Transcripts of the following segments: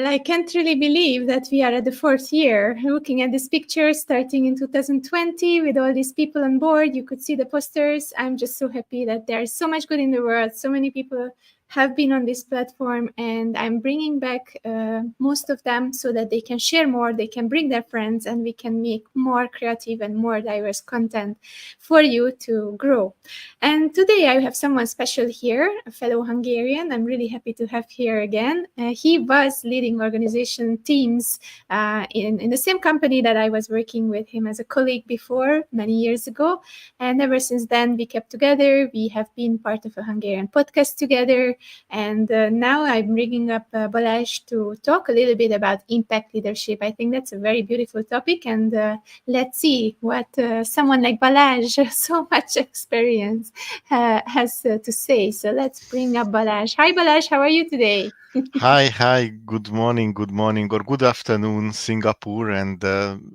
I can't really believe that we are at the 4th year. Looking at this picture, starting in 2020, with all these people on board, you could see the posters. I'm just so happy that there's so much good in the world. So many people have been on this platform, and I'm bringing back most of them so that they can share more, they can bring their friends, and we can make more creative and more diverse content for you to grow. And today I have someone special here, a fellow Hungarian. I'm really happy to have here again. He was leading organization teams in the same company that I was working with him as a colleague before, many years ago. And ever since then, we kept together. We have been part of a Hungarian podcast together. And now I'm bringing up Balázs to talk a little bit about impact leadership. I think that's a very beautiful topic. And let's see what someone like Balázs, so much experience, has to say. So let's bring up Balázs. Hi, Balázs. How are you today? Hi, good morning, or good afternoon, Singapore and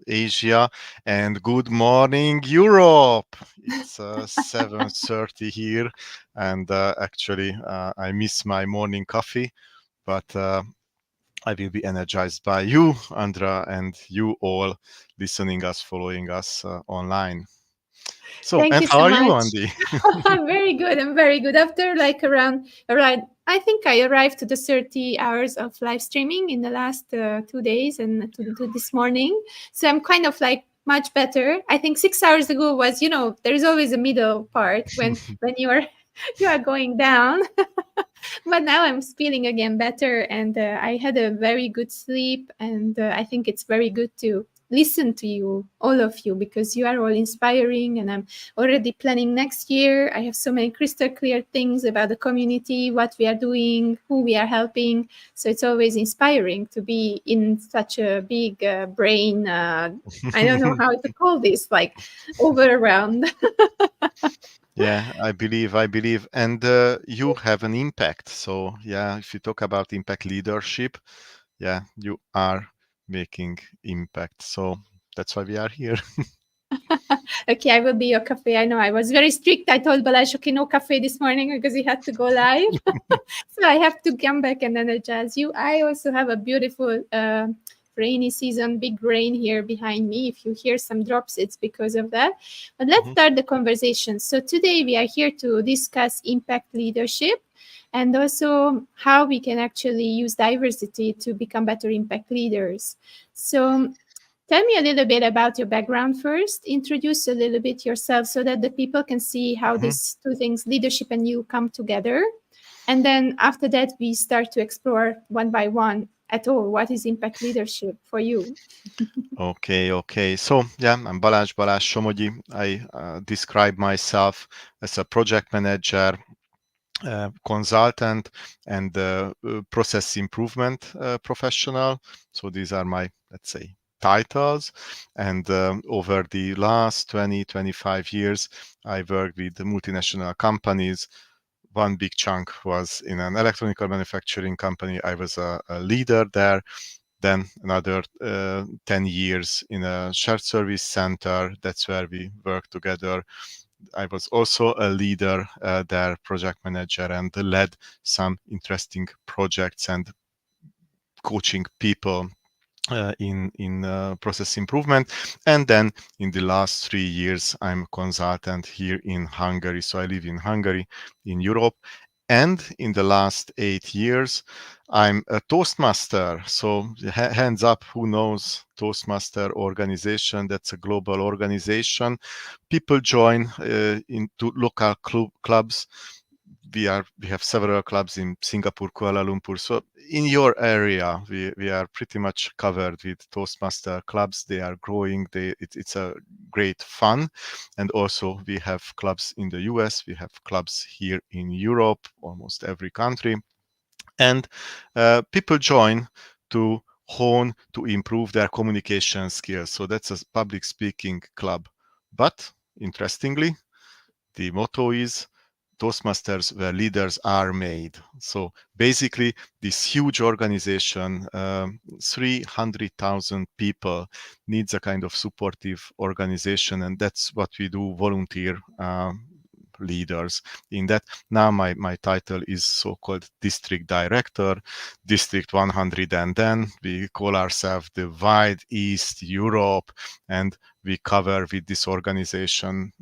Asia, and good morning, Europe. It's 7:30 here, and actually, I miss my morning coffee, but I will be energized by you, Andra, and you all listening us, following us online. So, Thank and you how so are you, much. Andy? I'm very good. I'm very good. After like around, I think I arrived to the 30 hours of live streaming in the last 2 days and to this morning. So I'm kind of like much better. I think 6 hours ago was, there is always a middle part when you are going down. But now I'm feeling again better, and I had a very good sleep, and I think it's very good to listen to you, all of you, because you are all inspiring, and I'm already planning next year. I have so many crystal clear things about the community, what we are doing, who we are helping. So it's always inspiring to be in such a big brain. I don't know how to call this, like overwhelmed. Yeah, I believe, and you have an impact. So yeah, if you talk about impact leadership, yeah, you are making impact. So that's why we are here. Okay, I will be your cafe. I know I was very strict. I told Balázs, okay, no cafe this morning because he had to go live. So I have to come back and energize you. I also have a beautiful rainy season, big rain here behind me. If you hear some drops, it's because of that. But let's start the conversation. So today we are here to discuss impact leadership and also how we can actually use diversity to become better impact leaders. So tell me a little bit about your background first. Introduce a little bit yourself so that the people can see how Mhm. these two things, leadership and you, come together. And then after that, we start to explore one by one at all. What is impact leadership for you? Okay. So yeah, I'm Balázs Somogyi. I describe myself as a project manager, consultant, and process improvement professional. So these are my, let's say, titles. And over the last 25 years, I worked with multinational companies. One big chunk was in an electronic manufacturing company. I was a leader there. Then another 10 years in a shared service center. That's where we work together. I was also a leader there, project manager, and led some interesting projects and coaching people in process improvement. And then in the last 3 years, I'm a consultant here in Hungary. So I live in Hungary, in Europe. And in the last 8 years, I'm a Toastmaster. So hands up, who knows Toastmaster organization? That's a global organization. People join into local clubs. We have several clubs in Singapore, Kuala Lumpur. So in your area, we are pretty much covered with Toastmaster clubs. They are growing. It's a great fun. And also we have clubs in the US. We have clubs here in Europe, almost every country. And people join to hone, to improve their communication skills. So that's a public speaking club. But interestingly, the motto is Toastmasters where leaders are made. So basically, this huge organization, 300,000 people, needs a kind of supportive organization, and that's what we do, volunteer leaders in that. Now my title is so-called District Director, District 110. We call ourselves the Wide East Europe, and we cover with this organization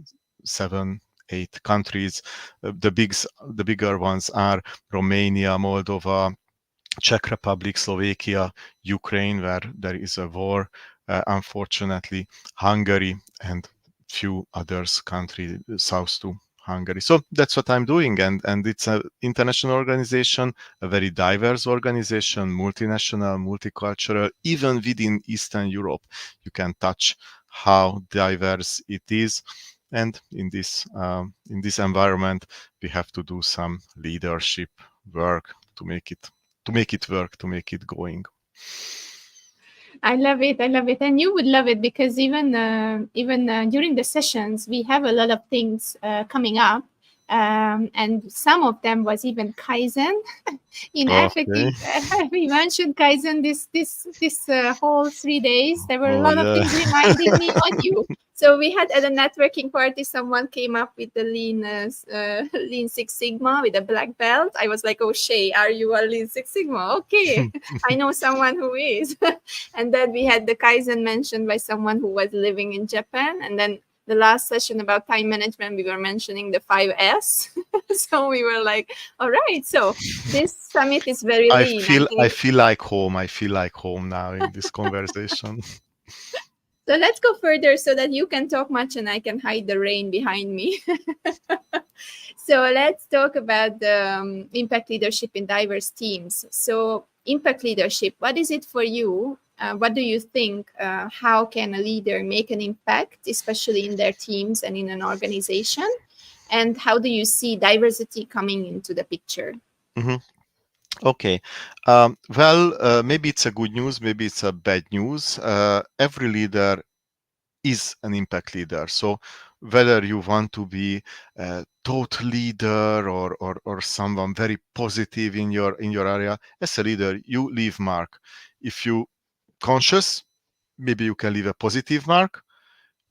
7-8 countries. The bigger ones are Romania, Moldova, Czech Republic, Slovakia, Ukraine, where there is a war, unfortunately, Hungary, and few others countries south to Hungary. So that's what I'm doing, and it's an international organization, a very diverse organization, multinational, multicultural. Even within Eastern Europe, you can touch how diverse it is. And in this environment, we have to do some leadership work to make it work, to make it going. I love it. I love it. And you would love it because even during the sessions, we have a lot of things coming up. And some of them was even Kaizen. In effective, we mentioned Kaizen this whole 3 days. There were a lot of things reminding me on you. So we had at a networking party, someone came up with the Lean Six Sigma with a black belt. I was like, oh, Shay, are you a Lean Six Sigma? Okay, I know someone who is. And then we had the Kaizen mentioned by someone who was living in Japan. And then the last session about time management, we were mentioning the 5S. So we were like, all right, so this summit is very lean. I feel like home. I feel like home now in this conversation. So let's go further so that you can talk much and I can hide the rain behind me. So let's talk about the impact leadership in diverse teams. So impact leadership, what is it for you? What do you think? How can a leader make an impact, especially in their teams and in an organization? And how do you see diversity coming into the picture? Mm-hmm. Okay. Maybe it's a good news, maybe it's a bad news. Every leader is an impact leader. So whether you want to be a thought leader or someone very positive in your area, as a leader, you leave mark. If you conscious, maybe you can leave a positive mark.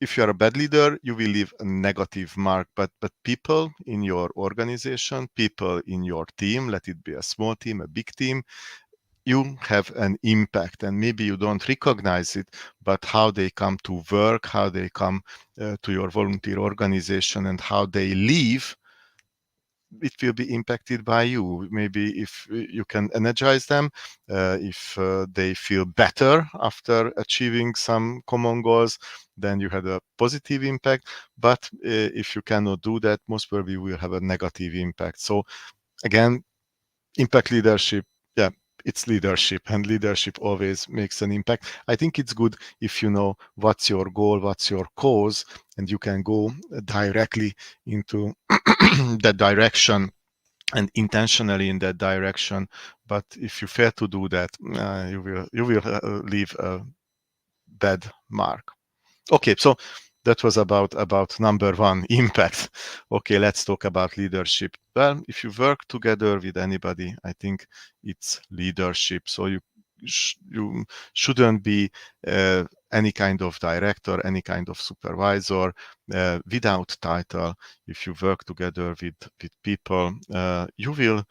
If you are a bad leader, you will leave a negative mark. But people in your organization, people in your team, let it be a small team, a big team, you have an impact, and maybe you don't recognize it, but how they come to work, how they come to your volunteer organization, and how they leave, it will be impacted by you. Maybe if you can energize them, if they feel better after achieving some common goals, then you had a positive impact. But if you cannot do that, most probably you will have a negative impact. So again, impact leadership, it's leadership, and leadership always makes an impact. I think it's good if you know what's your goal, what's your cause, and you can go directly into that direction and intentionally in that direction. But if you fail to do that, you will leave a bad mark. Okay, so that was about number one, impact. Okay, let's talk about leadership. Well, if you work together with anybody, I think it's leadership. So you shouldn't be any kind of director, any kind of supervisor without title. If you work together with people, you will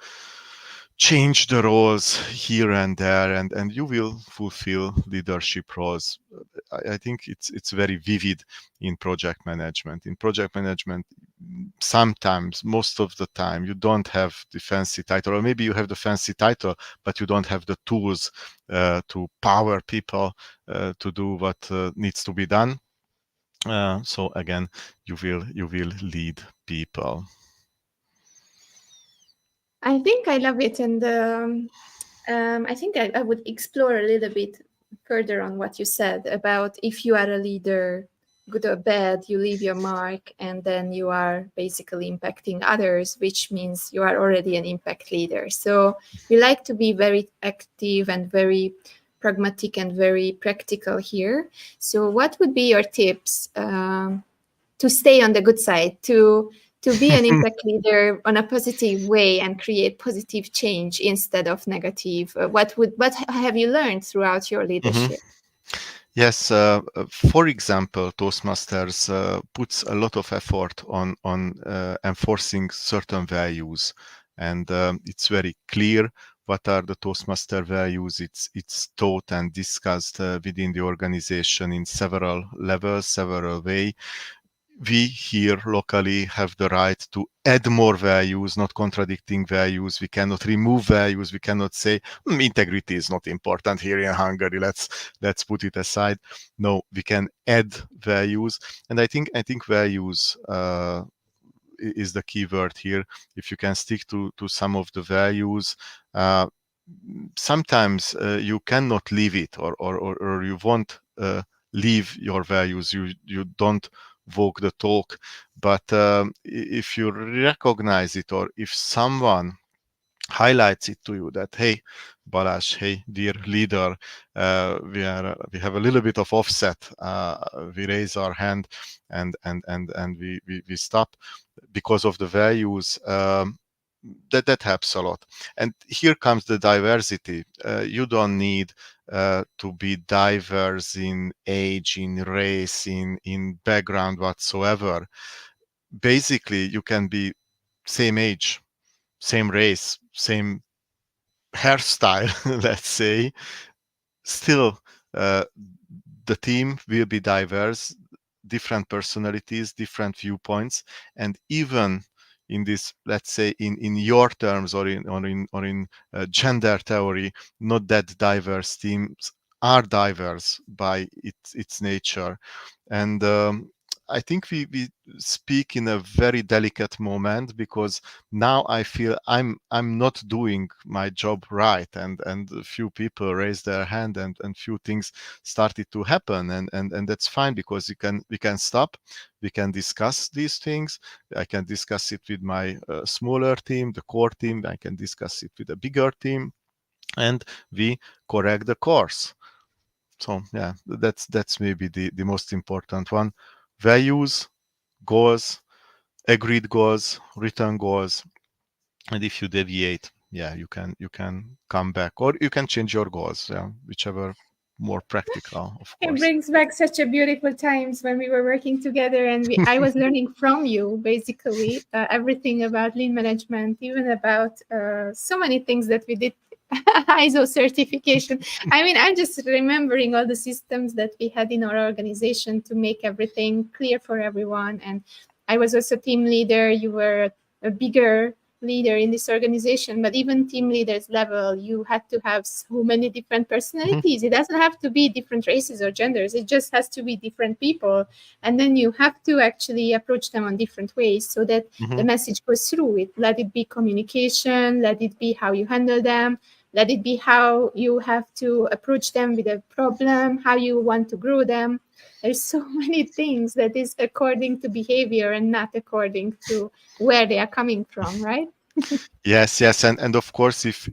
change the roles here and there, and you will fulfill leadership roles. I think it's very vivid in project management. In project management, sometimes, most of the time, you don't have the fancy title, or maybe you have the fancy title, but you don't have the tools to power people to do what needs to be done. So again, you will lead people. I think I love it, and I think I would explore a little bit further on what you said about if you are a leader, good or bad, you leave your mark, and then you are basically impacting others, which means you are already an impact leader. So we like to be very active and very pragmatic and very practical here. So what would be your tips to stay on the good side, to be an impact leader on a positive way and create positive change instead of negative? What have you learned throughout your leadership? Yes, for example, Toastmasters puts a lot of effort on enforcing certain values, and it's very clear what are the Toastmaster values. It's taught and discussed within the organization in several levels, several ways. We here locally have the right to add more values, not contradicting values. We cannot remove values. We cannot say integrity is not important here in Hungary. Let's put it aside. No, we can add values, and I think values is the key word here. If you can stick to some of the values, uh, sometimes you cannot leave it, or you won't leave your values. You don't walk the talk. But if you recognize it, or if someone highlights it to you that, hey, Balázs, hey, dear leader, we have a little bit of offset. We raise our hand, and we stop because of the values. That helps a lot. And here comes the diversity. You don't need to be diverse in age, in race, in background whatsoever. Basically, you can be same age, same race, same hairstyle, let's say. Still, uh, the team will be diverse, different personalities, different viewpoints, and even in this, let's say, in your terms, or in gender theory, not that diverse teams are diverse by its nature. And I think we speak in a very delicate moment, because now I feel I'm not doing my job right, and a few people raised their hand, and few things started to happen, and that's fine, because we can stop, we can discuss these things. I can discuss it with my smaller team, the core team. I can discuss it with a bigger team, and we correct the course. So yeah, that's maybe the most important one. Values, goals, agreed goals, written goals, and if you deviate, yeah, you can come back, or you can change your goals, yeah, whichever more practical, of It course. brings back such a beautiful times when we were working together, and I was learning from you basically everything about lean management, even about so many things that we did. ISO certification. I mean, I'm just remembering all the systems that we had in our organization to make everything clear for everyone. And I was also team leader. You were a bigger leader in this organization, but even team leaders level, you had to have so many different Mhm, personalities. It doesn't have to be different races or genders. It just has to be different people. And then you have to actually approach them on different ways so that the mhm, message goes through it. Let it be communication, let it be how you handle them, let it be how you have to approach them with a problem, how you want to grow them. There's so many things that is according to behavior and not according to where they are coming from, right? yes, yes, and of course, if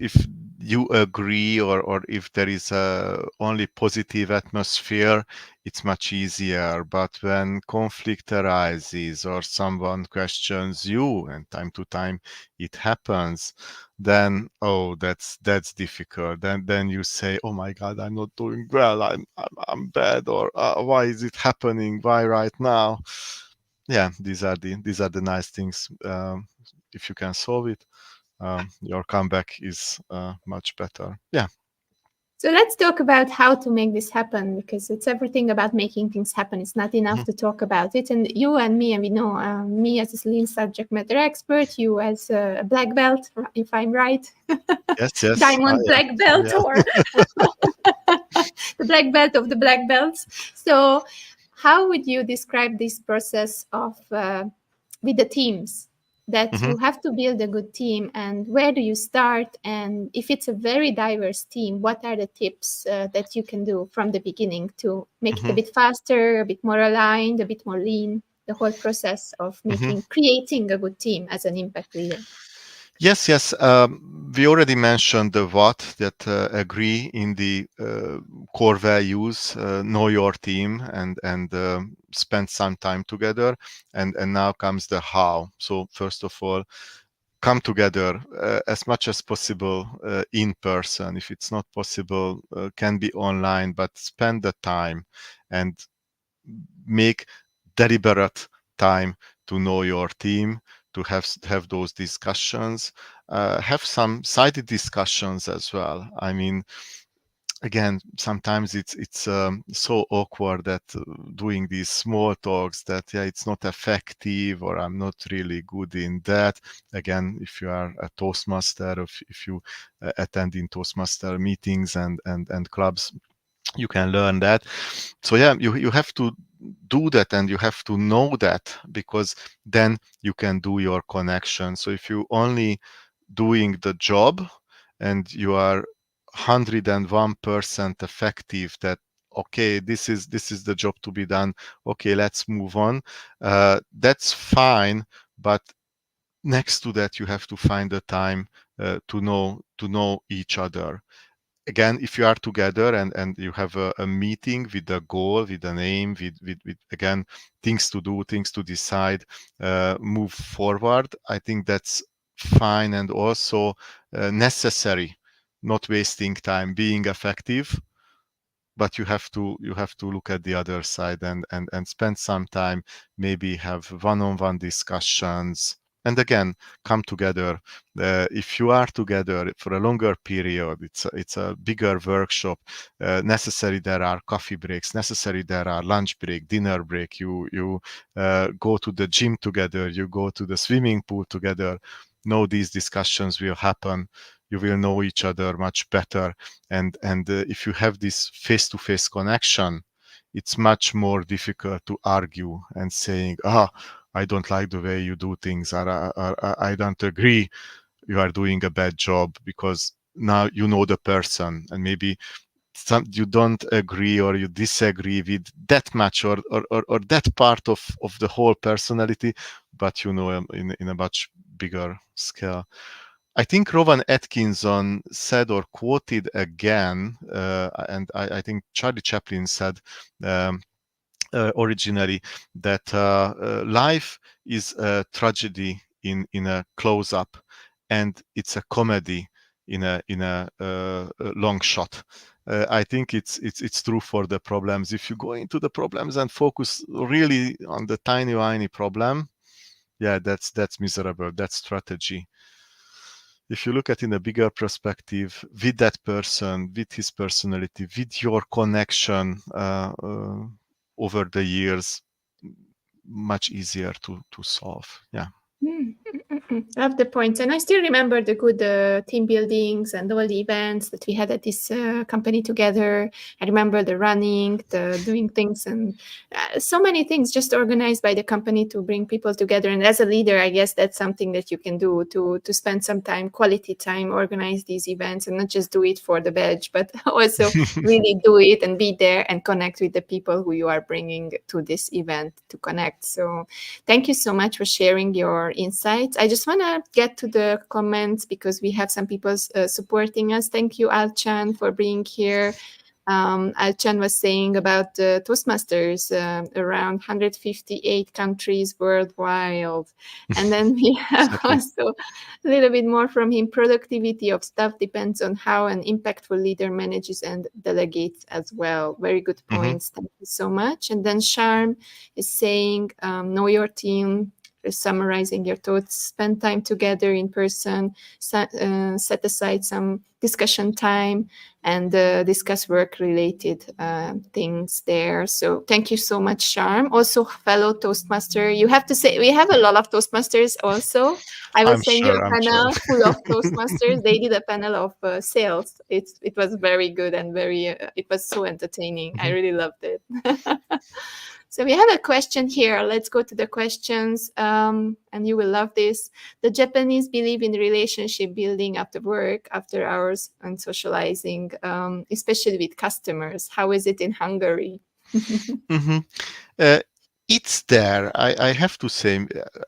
you agree, or if there is a only positive atmosphere, it's much easier. But when conflict arises, or someone questions you, and time to time it happens, then, oh, that's difficult. Then you say, oh my God, I'm not doing well. I'm bad, or why is it happening? Why right now? Yeah, these are the nice things. If you can solve it, your comeback is much better. Yeah. So let's talk about how to make this happen, because it's everything about making things happen. It's not enough Mhm. to talk about it. And you and me, and we know me as a lean subject matter expert, you as a black belt, if I'm right, Yes, yes, I diamond am. black belt, Yeah. or the black belt of the black belts. So, how would you describe this process of with the teams? That Mhm, you have to build a good team, and where do you start? And if it's a very diverse team, what are the tips that you can do from the beginning to make it a mhm, bit faster, a bit more aligned, a bit more lean? The whole process of mhm. creating a good team as an impact leader. Yes, yes. We already mentioned the what, that agree in the core values, know your team, and spend some time together, and now comes the how. So first of all, come together as much as possible in person. If it's not possible, can be online, but spend the time and make deliberate time to know your team, to have those discussions, have some sided discussions as well. I mean, again, sometimes it's so awkward that doing these small talks that it's not effective, or I'm not really good in that. Again, if you are a Toastmaster, if you attend in Toastmaster meetings and clubs, you can learn that. So yeah, you have to do that, and you have to know that, because then you can do your connection. So if you only doing the job and you are 101% effective, that okay, this is the job to be done, okay, let's move on, that's fine. But next to that, you have to find the time to know each other. Again, if you are together and you have a meeting with a goal, with an aim, with again, things to do, things to decide, move forward, I think that's fine, and also necessary. Not wasting time, being effective, but you have to look at the other side and spend some time, maybe have one-on-one discussions, and again, come together. If you are together for a longer period, it's a bigger workshop. Necessary there are coffee breaks, necessary there are lunch break, dinner break. You go to the gym together, you go to the swimming pool together. No, these discussions will happen. You will know each other much better, and if you have this face-to-face connection, it's much more difficult to argue and saying, I don't like the way you do things, or I don't agree, you are doing a bad job, because now you know the person, and maybe you don't agree or you disagree with that much, or that part of the whole personality, but you know, in a much bigger scale. I think Rowan Atkinson said, or quoted again, and I think Charlie Chaplin said um, originally, that life is a tragedy in a close-up, and it's a comedy in a long shot. I think it's true for the problems. If you go into the problems and focus really on the tiny problem, yeah, that's miserable. That's strategy. If you look at in a bigger perspective, with that person, with his personality, with your connection over the years, much easier to solve. Yeah. Love the points. And I still remember the good team buildings and all the events that we had at this company together. I remember the running, the doing things, and so many things just organized by the company to bring people together. And as a leader, I guess that's something that you can do to spend some time, quality time, organize these events, and not just do it for the badge, but also really do it and be there and connect with the people who you are bringing to this event to connect. So thank you so much for sharing your insights. I just want to get to the comments because we have some people supporting us. Thank you, Alchan, for being here. Alchan was saying about the Toastmasters, around 158 countries worldwide. And then we have Exactly. also a little bit more from him. Productivity of staff depends on how an impactful leader manages and delegates as well. Very good points. Thank you so much. And then Sharm is saying, know your team, summarizing your thoughts, spend time together in person, set aside some discussion time, and discuss work-related things there. So thank you so much, Charm. Also, fellow Toastmaster, you have to say, we have a lot of Toastmasters also. I will I'm send you sure. a I'm sure. panel full of Toastmasters. They did a panel of sales. It was very good and very, it was so entertaining. I really loved it. So we have a question here. Let's go to the questions, and you will love this. The Japanese believe in relationship building after work, after hours, and socializing, especially with customers. How is it in Hungary? Mhm. Uh, it's there. I have to say,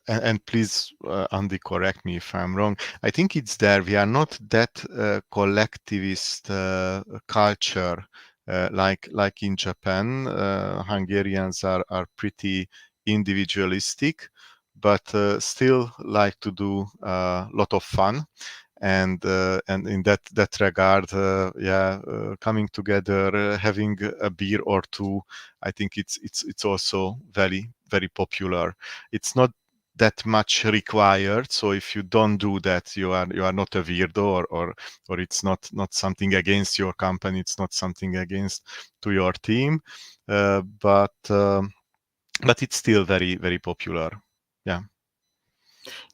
and please, Andy, correct me if I'm wrong. I think it's there. We are not that collectivist culture like in Japan. Hungarians are pretty individualistic, but still like to do a lot of fun. And in that regard, coming together, having a beer or two, I think it's also very popular. It's not that much required, so if you don't do that, you are not a weirdo, or it's not something against your company, it's not something against to your team, but it's still very popular. Yeah.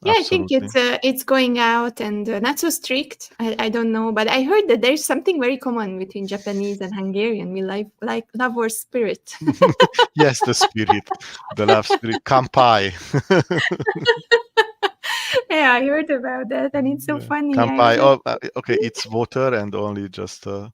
Yeah, I think Absolutely. it's going out and not so strict. I don't know, but I heard that there's something very common between Japanese and Hungarian. We like love or spirit. Yes, the spirit, the love spirit. Kampai. Yeah, I heard about that, and it's so Yeah. funny. I Kampai. just Oh, okay. It's water and only just a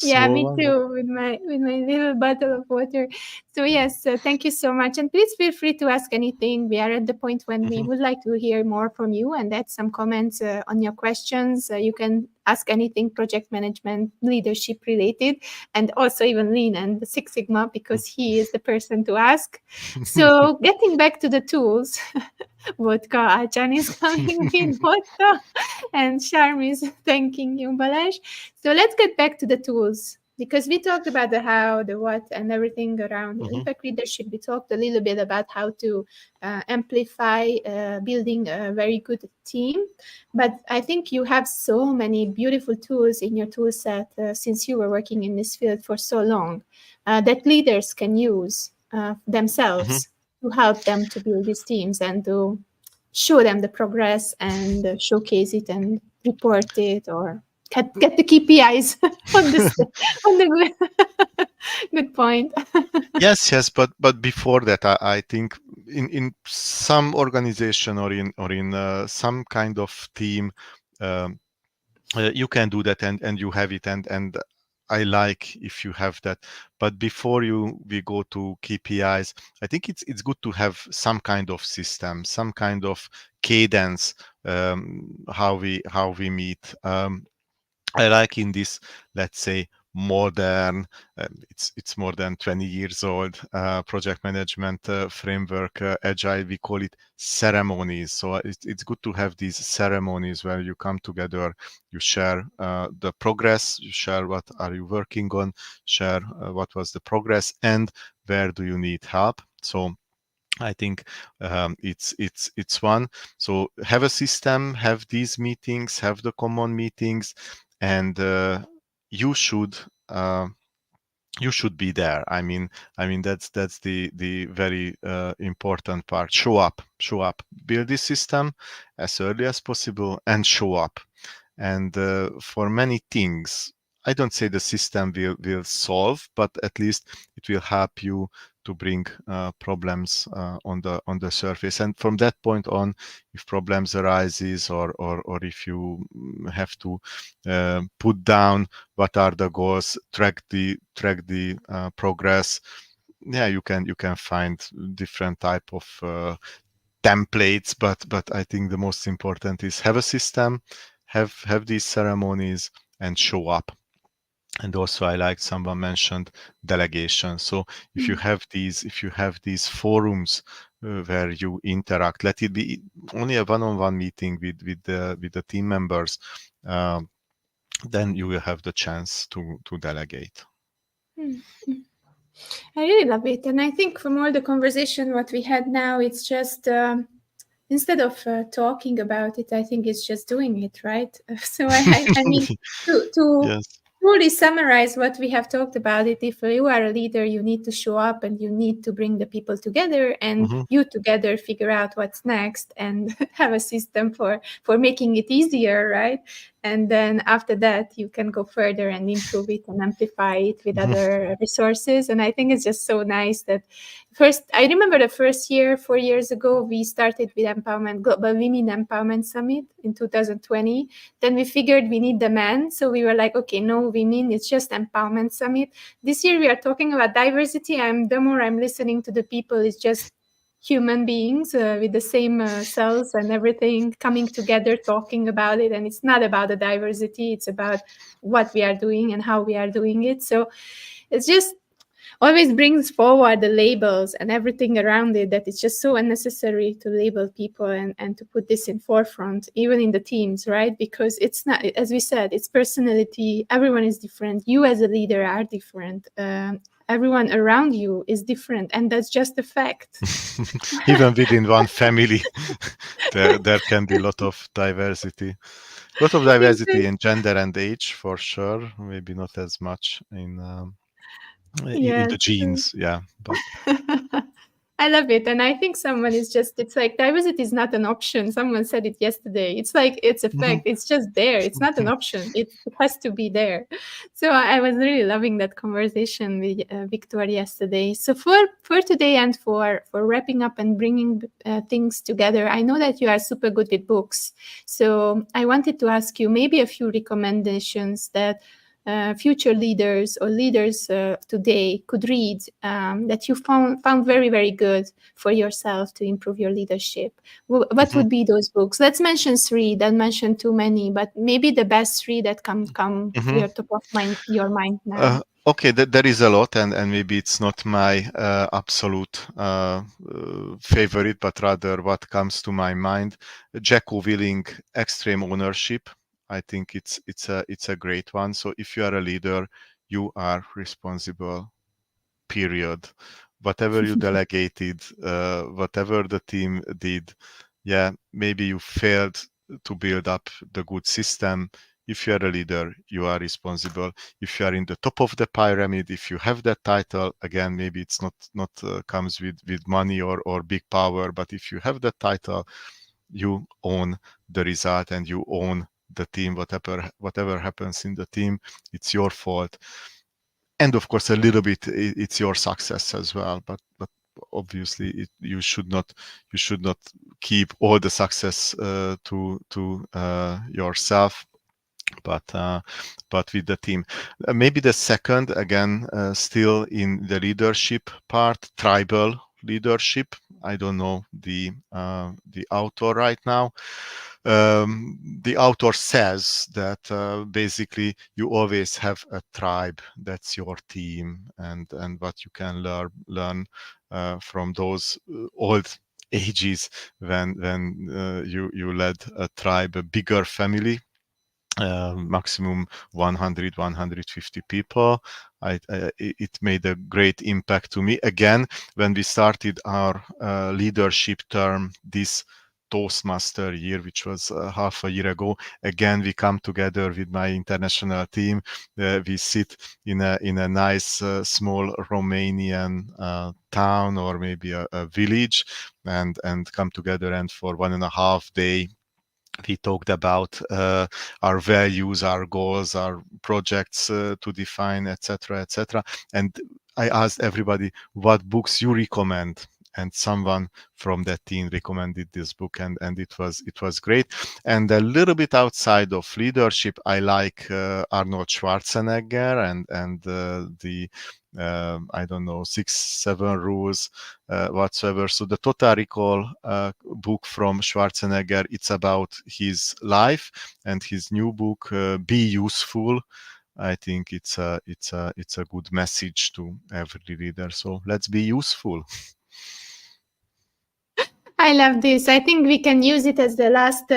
yeah, small me one. too, with my little bottle of water. So yes, thank you so much, and please feel free to ask anything. We are at the point when we Mhm. would like to hear more from you and add some comments on your questions. You can ask anything project management, leadership related, and also even Lean and the Six Sigma, because he is the person to ask. So getting back to the tools, vodka, Achan is coming with vodka, and Charm is thanking you, Balazs. So let's get back to the tools, because we talked about the how, the what, and everything around the Mhm. impact leadership. We talked a little bit about how to amplify building a very good team. But I think you have so many beautiful tools in your tool set since you were working in this field for so long that leaders can use Mhm. themselves to help them to build these teams and to show them the progress and showcase it and report it, or get the KPIs on this on the good, good point. Yes, but before that, I think in some organization or in some kind of team, um, you can do that, and you have it, and I like if you have that. But before we go to KPIs, I think it's good to have some kind of system, some kind of cadence, how we meet. I like in this, let's say, modern, it's more than 20 years old, project management framework, agile, we call it ceremonies. So it's good to have these ceremonies where you come together, you share the progress, you share what are you working on, share what was the progress, and where do you need help. So I think it's one. So have a system, have these meetings, have the common meetings, and you should uh, you should be there. I mean that's the very important part. Show up, build this system as early as possible, and show up. And for many things, I don't say the system will solve, but at least it will help you to bring problems on the surface. And from that point on, if problems arises, or if you have to put down what are the goals, track the progress, yeah, you can find different type of templates, but I think the most important is have a system, have these ceremonies, and show up. And also I like someone mentioned delegation. So if you have these forums where you interact, let it be only a one-on-one meeting with the team members, um, then you will have the chance to delegate. I really love it, and I think from all the conversation what we had now, it's just instead of talking about it, I think it's just doing it, right? So I mean, to Yes. truly summarize what we have talked about it, if you are a leader, you need to show up and you need to bring the people together, and Hmm. you together figure out what's next and have a system for making it easier, right? And then after that, you can go further and improve it and amplify it with Hmm. other resources. And I think it's just so nice that first, I remember the first year, 4 years ago, we started with Empowerment Global Women Empowerment Summit in 2020. Then we figured we need the men. So we were like, okay, no women, it's just Empowerment Summit. This year we are talking about diversity. The more I'm listening to the people, it's just human beings with the same cells and everything coming together, talking about it. And it's not about the diversity, it's about what we are doing and how we are doing it. So it's just always brings forward the labels and everything around it, that it's just so unnecessary to label people and to put this in forefront, even in the teams, right? Because it's not, as we said, it's personality. Everyone is different. You as a leader are different. Everyone around you is different, and that's just a fact. Even within one family, there can be a lot of diversity. Lot of diversity in gender and age, for sure. Maybe not as much in Yes. the genes, yeah. But I love it. And I think someone is just, it's like diversity is not an option. Someone said it yesterday. It's like, it's a Mhm. fact. It's just there. It's not an option. It has to be there. So I was really loving that conversation with Victor yesterday. So for today and for wrapping up and bringing things together, I know that you are super good with books. So I wanted to ask you maybe a few recommendations that future leaders or leaders today could read, that you found very, very good for yourself to improve your leadership? What Mhm, would be those books? Let's mention three. Don't mention too many, but maybe the best three that come to mhm. your top of your mind now. Okay, there is a lot, and maybe it's not my absolute favorite, but rather what comes to my mind. Jacko Willing, Extreme Ownership. I think it's a great one. So if you are a leader, you are responsible. Period. Whatever you delegated, whatever the team did, yeah, maybe you failed to build up the good system. If you are a leader, you are responsible. If you are in the top of the pyramid, if you have that title, again, maybe it's not comes with money or big power, but if you have that title, you own the result and you own the team. Whatever happens in the team, it's your fault, and of course a little bit it's your success as well, but obviously you should not keep all the success to yourself, but but with the team. Maybe the second, again, still in the leadership part, tribal leadership. I don't know the author right now. The author says that basically you always have a tribe, that's your team, and what you can learn from those old ages when you led a tribe, a bigger family, maximum 100 150 people. It made a great impact to me. Again, when we started our leadership term, this Toastmaster year, which was half a year ago, again we come together with my international team. We sit in a nice small Romanian town, or maybe a village, and come together, and for 1.5 days we talked about our values, our goals, our projects to define, etc., etc. And I asked everybody what books you recommend, and someone from that team recommended this book, and it was great. And a little bit outside of leadership, I like Arnold Schwarzenegger and the I don't know, 6 7 rules whatsoever. So the Total Recall book from Schwarzenegger, it's about his life, and his new book, Be Useful. I think it's a good message to every reader. So let's be useful. I love this. I think we can use it as the last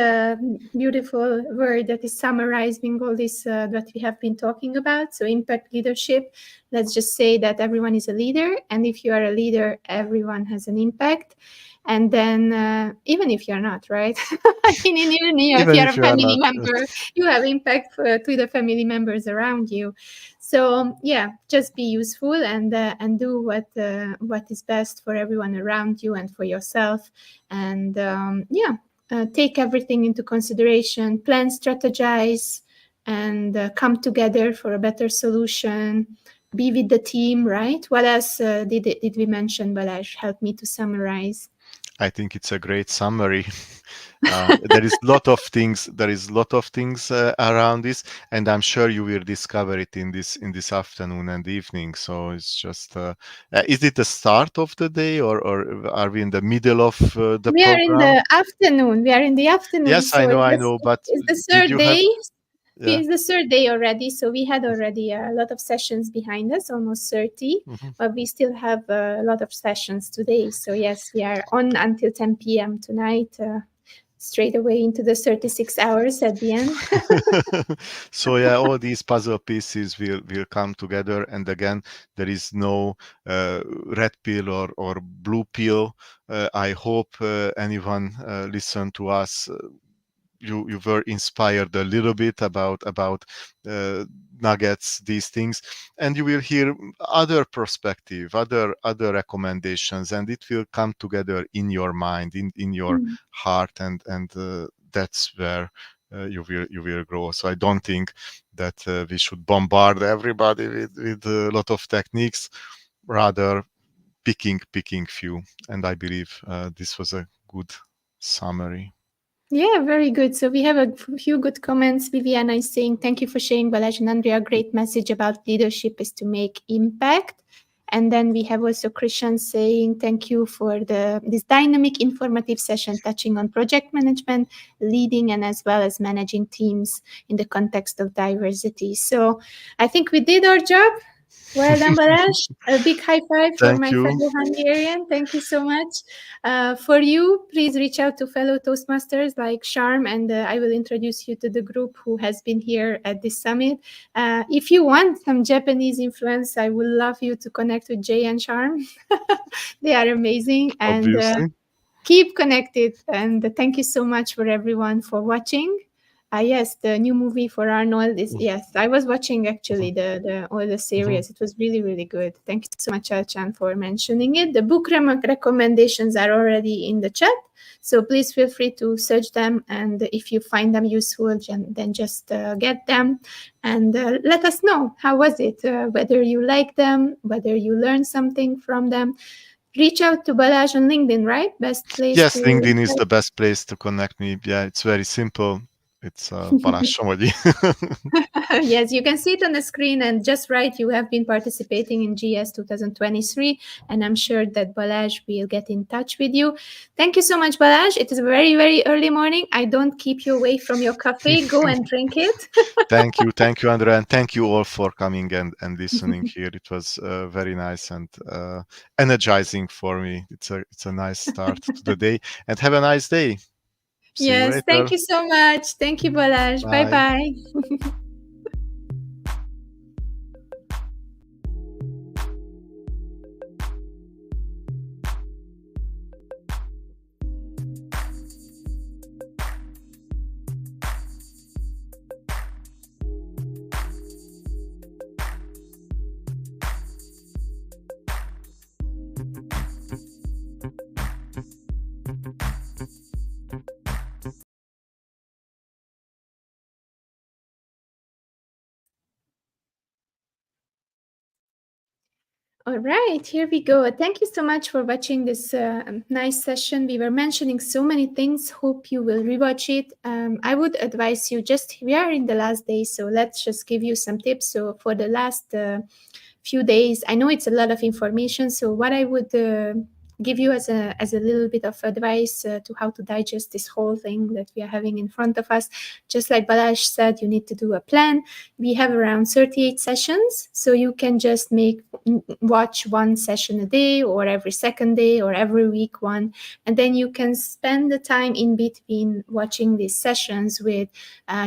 beautiful word that is summarizing all this that we have been talking about. So, impact leadership. Let's just say that everyone is a leader. And if you are a leader, everyone has an impact. And then, even if you're not, right? I mean, even if Even you're if a you are family not. member, you have impact to the family members around you. So yeah, just be useful and do what is best for everyone around you and for yourself. And take everything into consideration. Plan, strategize, and come together for a better solution. Be with the team, right? What else did we mention, Balázs? Help me to summarize. I think it's a great summary. There is lot of things. There is lot of things around this, and I'm sure you will discover it in this afternoon and evening. So it's just. Is it the start of the day, or are we in the middle of the We are in program? the afternoon. We are in the afternoon, Yes, so I know, but it's the did third you have day. Yeah. It's the third day already, so we had already a lot of sessions behind us, almost 30, but we still have a lot of sessions today. So yes, we are on until 10 p.m. tonight, straight away into the 36 hours at the end. So yeah, all these puzzle pieces will come together, and again, there is no red pill or blue pill. I hope anyone listen to us. You were inspired a little bit about nuggets, these things, and you will hear other perspective, other recommendations, and it will come together in your mind, in your heart, and that's where you will grow. So I don't think that we should bombard everybody with a lot of techniques, rather picking few. And I believe this was a good summary. Yeah, very good. So we have a few good comments. Viviana is saying, thank you for sharing, Balázs and Andrea. Great message about leadership is to make impact. And then we have also Christian saying, thank you for this dynamic, informative session touching on project management, leading, and as well as managing teams in the context of diversity. So I think we did our job. Well done, Balázs. A big high five for Thank my you. fellow Hungarian. Thank you so much. For you, please reach out to fellow Toastmasters like Sharm, and I will introduce you to the group who has been here at this summit. If you want some Japanese influence, I would love you to connect with Jay and Sharm. They are amazing. And Obviously. keep connected. And thank you so much for everyone for watching. Yes, the new movie for Arnold is, yes, I was watching actually the all the series. It was really, really good. Thank you so much, Alchan, for mentioning it. The book recommendations are already in the chat, so please feel free to search them. And if you find them useful, then just get them and let us know. How was it? Whether you like them, whether you learned something from them. Reach out to Balázs on LinkedIn, right? Best place Yes, to LinkedIn is the best place to connect me. Yeah, it's very simple. It's Balázs Somogyi. Yes, you can see it on the screen and just write you have been participating in GS 2023, and I'm sure that Balázs will get in touch with you. Thank you so much, Balázs. It is a very, very early morning. I don't keep you away from your coffee. Go and drink it. Thank you, Andrea, and thank you all for coming and listening here. It was very nice and energizing for me. It's a nice start to the day, and have a nice day. See you Yes, later. thank you so much. Thank you, Balázs. Bye. Bye-bye. All right, here we go. Thank you so much for watching this nice session. We were mentioning so many things. Hope you will rewatch it. I would advise you we are in the last day, so let's just give you some tips. So for the last few days, I know it's a lot of information. So what I would give you as a little bit of advice to how to digest this whole thing that we are having in front of us. Just like Balázs said, you need to do a plan. We have around 38 sessions, so you can just watch one session a day or every second day or every week one, and then you can spend the time in between watching these sessions with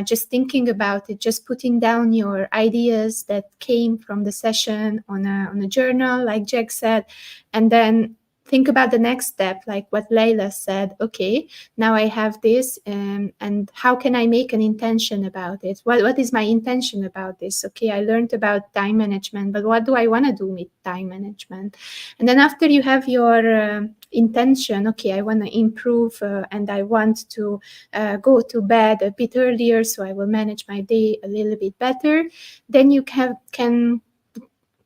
just thinking about it, just putting down your ideas that came from the session on a journal, like Jack said, and then think about the next step, like what Layla said. Okay, now I have this, and how can I make an intention about it? What is my intention about this? Okay, I learned about time management, but what do I want to do with time management? And then after you have your intention, okay, I want to improve and I want to go to bed a bit earlier, so I will manage my day a little bit better. Then you can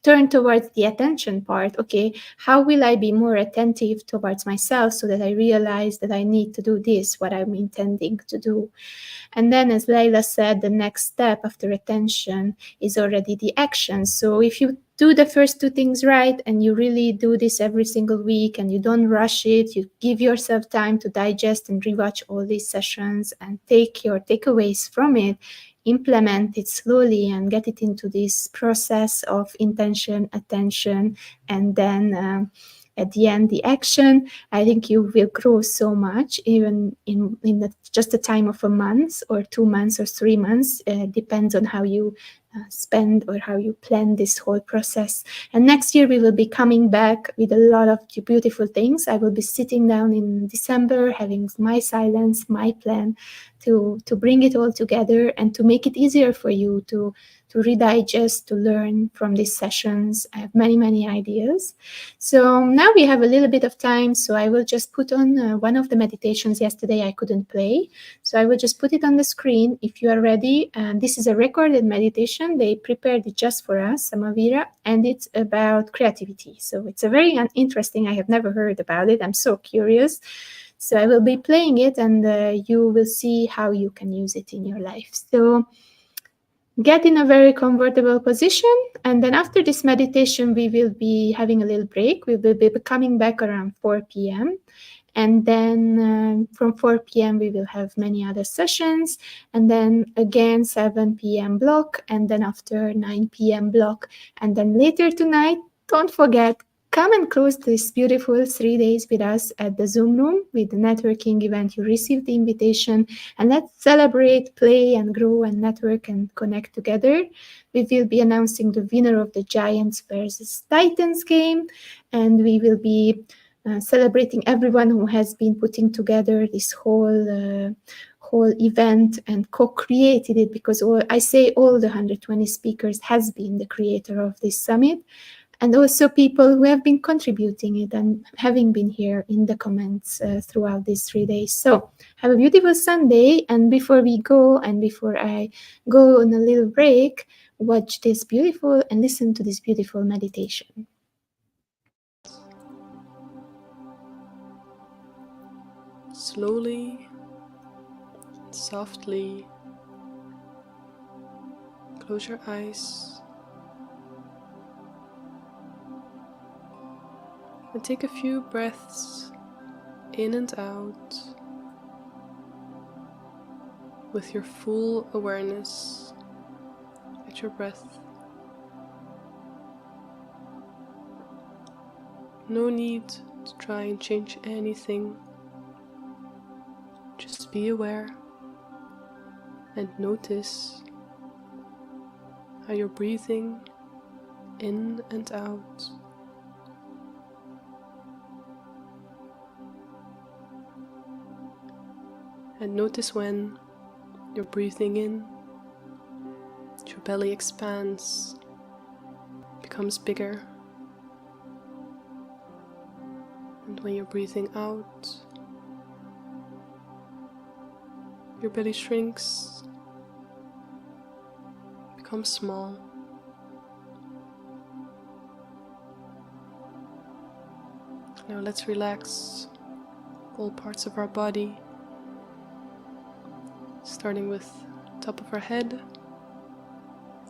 turn towards the attention part. Okay, how will I be more attentive towards myself so that I realize that I need to do this, what I'm intending to do? And then, as Layla said, the next step after attention is already the action. So if you do the first two things right and you really do this every single week and you don't rush it, you give yourself time to digest and rewatch all these sessions and take your takeaways from it, implement it slowly and get it into this process of intention, attention, and then at the end, the action, I think you will grow so much, even in just a time of a month or 2 months or 3 months. Depends on how you spend or how you plan this whole process. And next year we will be coming back with a lot of beautiful things. I will be sitting down in December, having my silence, my plan to bring it all together and to make it easier for you to redigest, to learn from these sessions. I have many ideas. So now we have a little bit of time, so I will just put on one of the meditations. Yesterday I couldn't play, so I will just put it on the screen if you are ready. And this is a recorded meditation. They prepared it just for us, Samavira, and it's about creativity. So it's a very interesting, I have never heard about it. I'm so curious. So I will be playing it, and you will see how you can use it in your life. So get in a very comfortable position, and then after this meditation we will be having a little break. We will be coming back around 4 p.m. and then from 4 p.m. we will have many other sessions, and then again 7 p.m. block, and then after 9 p.m. block, and then later tonight, don't forget, come and close this beautiful 3 days with us at the Zoom room with the networking event. You received the invitation, and let's celebrate, play, and grow and network and connect together. We will be announcing the winner of the Giants versus Titans game, and we will be celebrating everyone who has been putting together this whole event and co-created it, because I say all the 120 speakers has been the creator of this summit, and also people who have been contributing it and having been here in the comments throughout these 3 days. So have a beautiful Sunday, and before we go and before I go on a little break, watch this beautiful and listen to this beautiful meditation. Slowly, softly, close your eyes and take a few breaths in and out with your full awareness at your breath. No need to try and change anything. Just be aware and notice how you're breathing in and out. And notice when you're breathing in, your belly expands, becomes bigger. And when you're breathing out, your belly shrinks, becomes small. Now let's relax all parts of our body, starting with top of our head,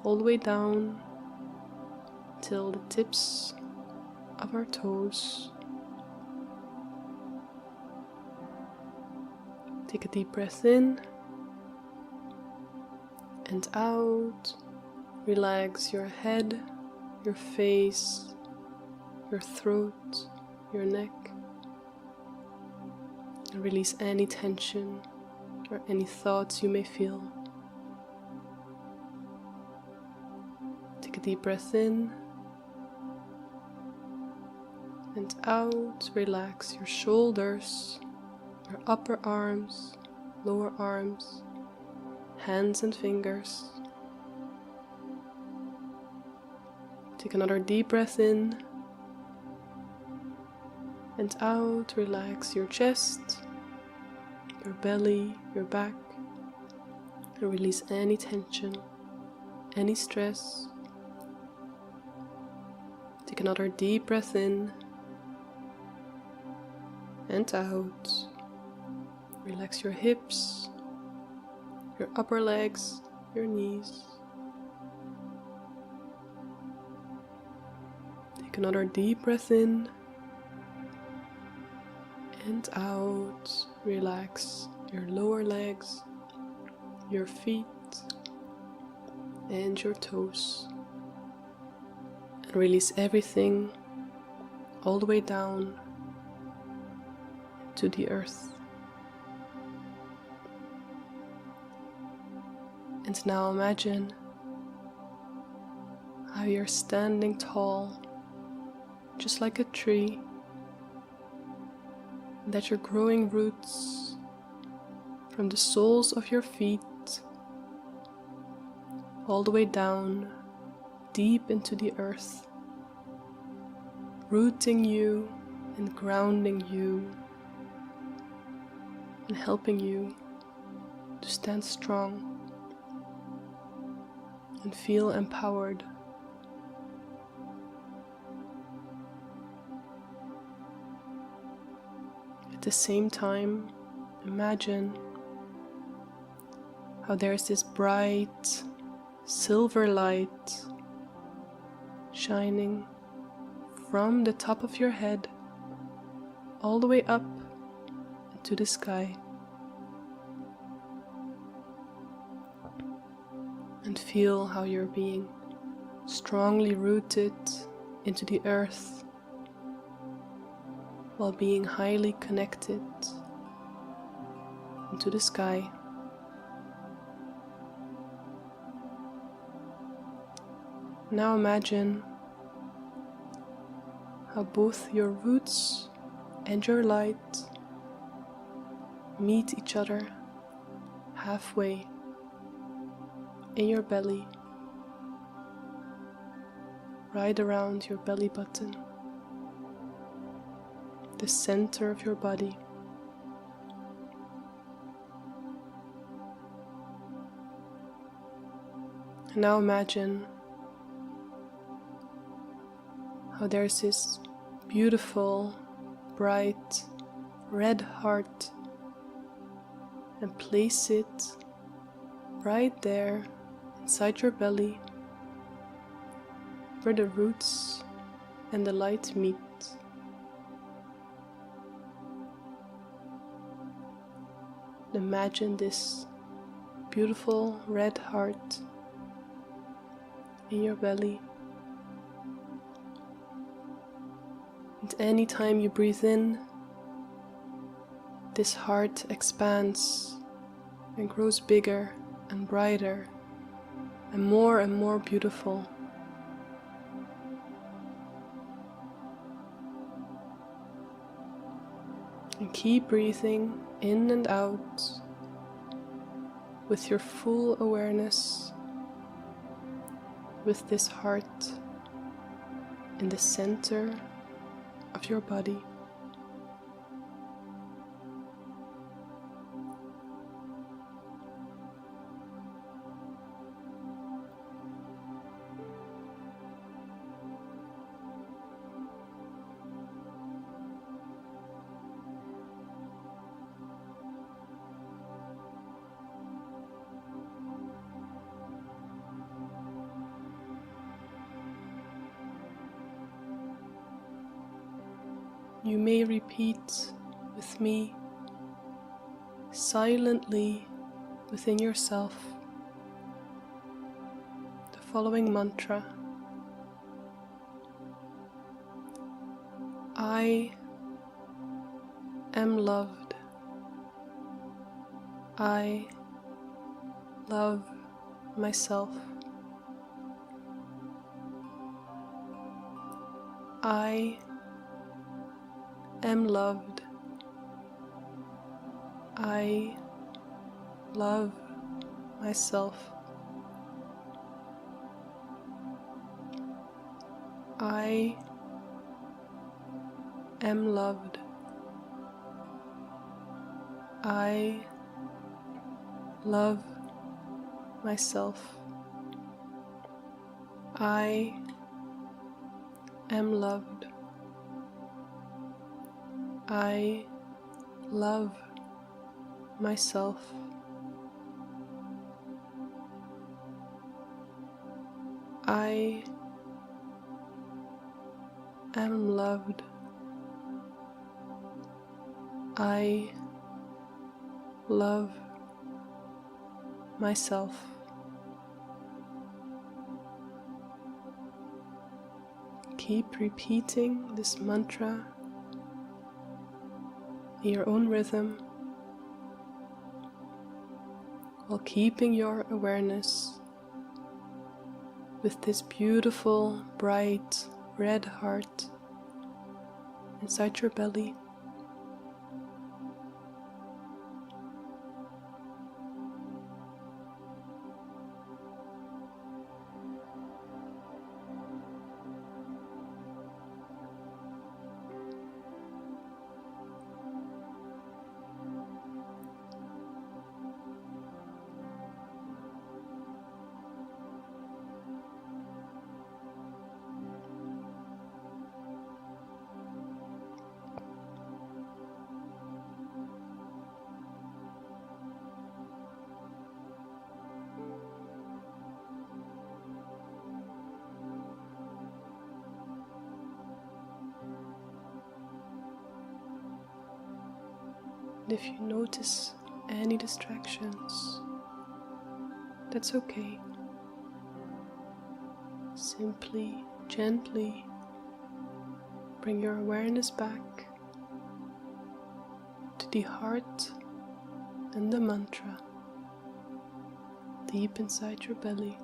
all the way down till the tips of our toes. Take a deep breath in and out. Relax your head, your face, your throat, your neck, and release any tension or any thoughts you may feel. Take a deep breath in and out. Relax your shoulders, your upper arms, lower arms, hands and fingers. Take another deep breath in and out. Relax your chest, your belly, your back, and release any tension, any stress. Take another deep breath in and out. Relax your hips, your upper legs, your knees. Take another deep breath in and out. Relax your lower legs, your feet, and your toes. And release everything all the way down to the earth. And now imagine how you're standing tall, just like a tree, and that you're growing roots from the soles of your feet all the way down deep into the earth, rooting you and grounding you and helping you to stand strong and feel empowered. At the same time, imagine how there's this bright silver light shining from the top of your head all the way up into the sky. And feel how you're being strongly rooted into the earth while being highly connected into the sky. Now imagine how both your roots and your light meet each other halfway in your belly, right around your belly button, the center of your body. And now imagine how there's this beautiful, bright, red heart, and place it right there inside your belly where the roots and the light meet. Imagine this beautiful red heart in your belly. And anytime you breathe in, this heart expands and grows bigger and brighter and more beautiful. And keep breathing in and out with your full awareness, with this heart in the center of your body. You may repeat with me silently within yourself the following mantra: I am loved. I love myself. I am loved. I love myself. I am loved. I love myself. I am loved. I love myself. I am loved. I love myself. keep repeating this mantra in your own rhythm, while keeping your awareness with this beautiful, bright, red heart inside your belly. And if you notice any distractions, that's okay. Simply, gently bring your awareness back to the heart and the mantra deep inside your belly.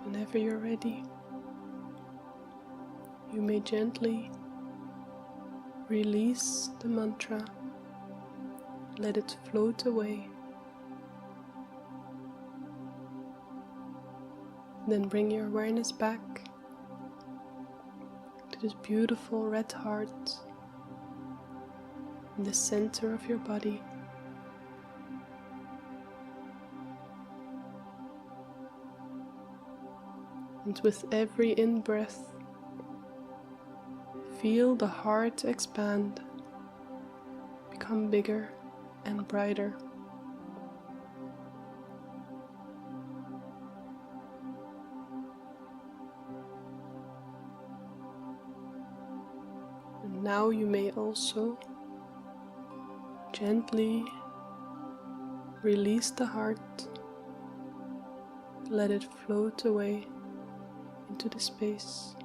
Whenever you're ready, you may gently release the mantra, let it float away. Then bring your awareness back to this beautiful red heart in the center of your body. And with every in-breath, feel the heart expand, become bigger and brighter. And now you may also gently release the heart, let it float away into the space.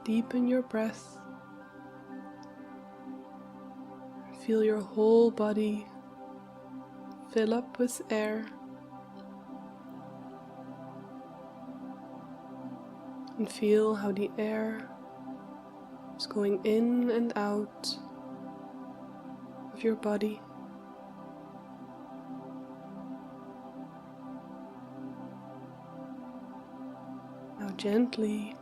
Deepen your breath. Feel your whole body fill up with air. And feel how the air is going in and out of your body. Now gently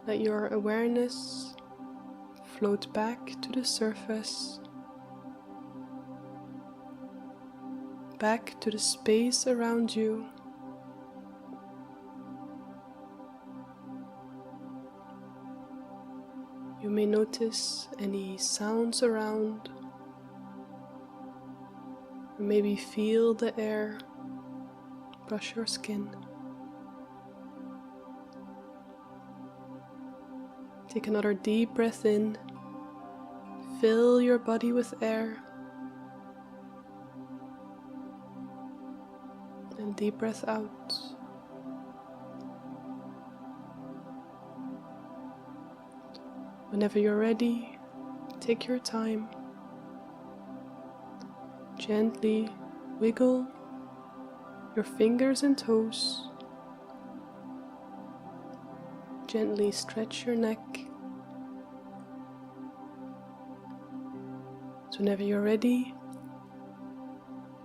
let your awareness float back to the surface, back to the space around you. You may notice any sounds around, or maybe feel the air brush your skin. Take another deep breath in, fill your body with air, and deep breath out. Whenever you're ready, take your time. Gently wiggle your fingers and toes. Gently stretch your neck. So whenever you're ready,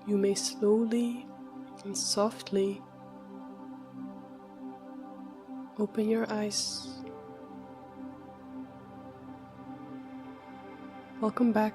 you may slowly and softly open your eyes. Welcome back.